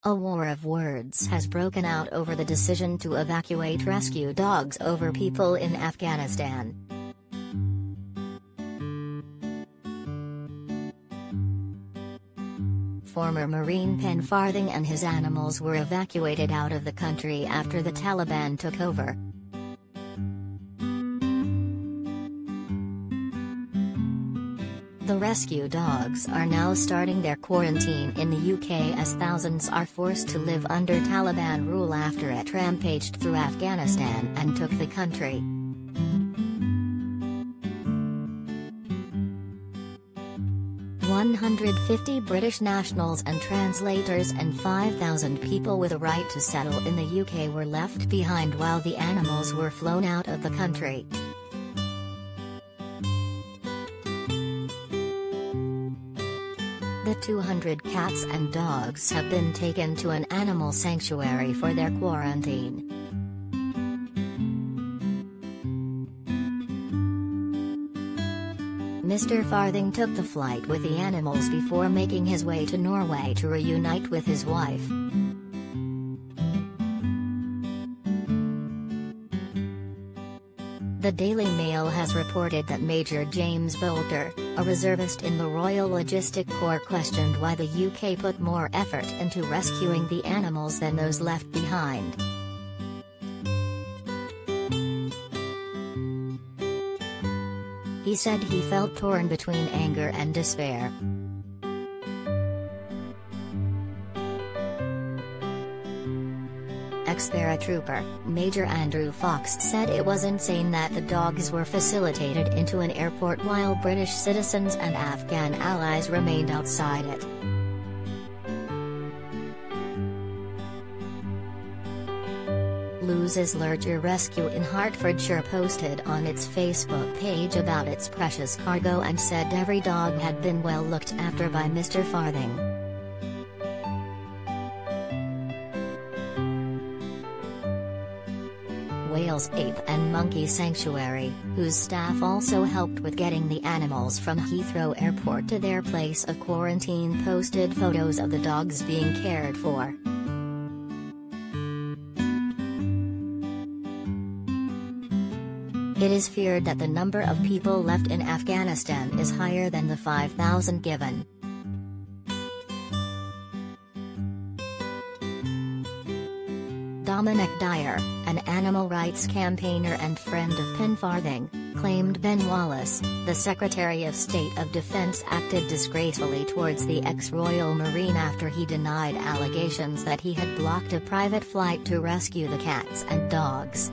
A war of words has broken out over the decision to evacuate rescue dogs over people in Afghanistan. Former Marine Pen Farthing and his animals were evacuated out of the country after the Taliban took over. The rescue dogs are now starting their quarantine in the UK as thousands are forced to live under Taliban rule after it rampaged through Afghanistan and took the country. "150 British nationals and translators and 5,000 people with a right to settle in the UK were left behind while the animals were flown out of the country. The 200 cats and dogs have been taken to an animal sanctuary for their quarantine. Mr. Farthing took the flight with the animals before making his way to Norway to reunite with his wife. The Daily Mail has reported that Major James Bolter, a reservist in the Royal Logistic Corps, questioned why the UK put more effort into rescuing the animals than those left behind. He said he felt torn between anger and despair. Ex-paratrooper, Major Andrew Fox said it was insane that the dogs were facilitated into an airport while British citizens and Afghan allies remained outside it. Luz's Lurcher Rescue in Hertfordshire posted on its Facebook page about its precious cargo and said every dog had been well looked after by Mr. Farthing. Wales Ape and Monkey Sanctuary, whose staff also helped with getting the animals from Heathrow Airport to their place of quarantine, posted photos of the dogs being cared for. It is feared that the number of people left in Afghanistan is higher than the 5,000 given. Dominic Dyer, an animal rights campaigner and friend of Pen Farthing, claimed Ben Wallace, the Secretary of State of Defense, acted disgracefully towards the ex-Royal Marine after he denied allegations that he had blocked a private flight to rescue the cats and dogs.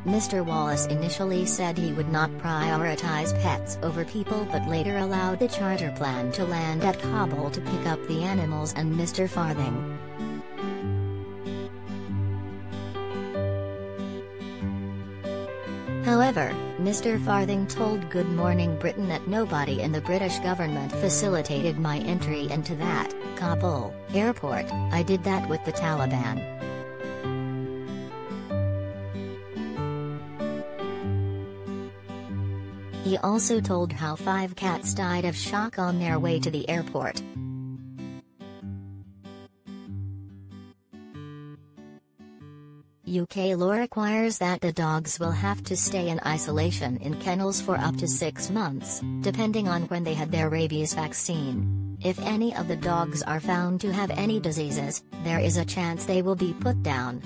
Mr. Wallace initially said he would not prioritize pets over people but later allowed the charter plan to land at Kabul to pick up the animals and Mr. Farthing. However, Mr. Farthing told Good Morning Britain that nobody in the British government facilitated my entry into that Kabul airport. I did that with the Taliban. He also told how 5 cats died of shock on their way to the airport. UK law requires that the dogs will have to stay in isolation in kennels for up to 6 months, depending on when they had their rabies vaccine. If any of the dogs are found to have any diseases, there is a chance they will be put down.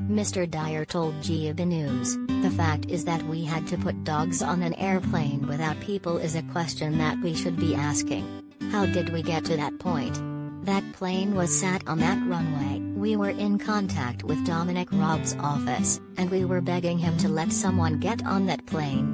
Mr. Dyer told GB News, "The fact is that we had to put dogs on an airplane without people is a question that we should be asking. How did we get to that point? That plane was sat on that runway. We were in contact with Dominic Raab's office, and we were begging him to let someone get on that plane."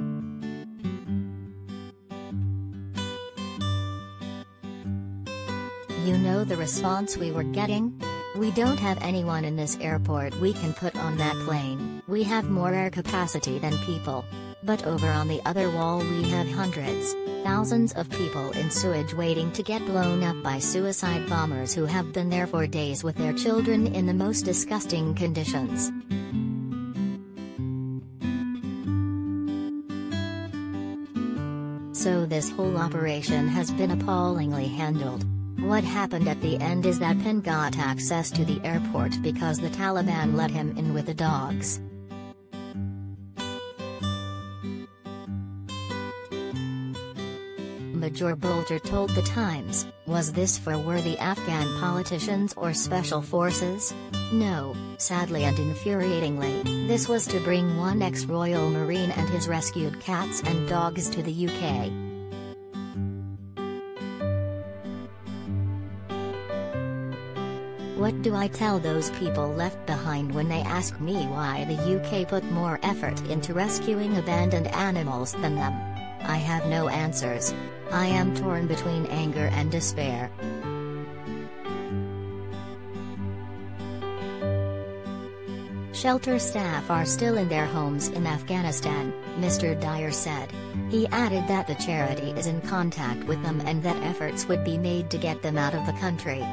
You know the response we were getting? "We don't have anyone in this airport we can put on that plane. We have more air capacity than people. But over on the other wall we have hundreds, thousands of people in sewage waiting to get blown up by suicide bombers who have been there for days with their children in the most disgusting conditions." So this whole operation has been appallingly handled. What happened at the end is that Pen got access to the airport because the Taliban let him in with the dogs. Major Bolter told The Times, "Was this for worthy Afghan politicians or special forces? No, sadly and infuriatingly, this was to bring one ex-Royal Marine and his rescued cats and dogs to the UK." What do I tell those people left behind when they ask me why the UK put more effort into rescuing abandoned animals than them? I have no answers. I am torn between anger and despair. Shelter staff are still in their homes in Afghanistan, Mr. Dyer said. He added that the charity is in contact with them and that efforts would be made to get them out of the country.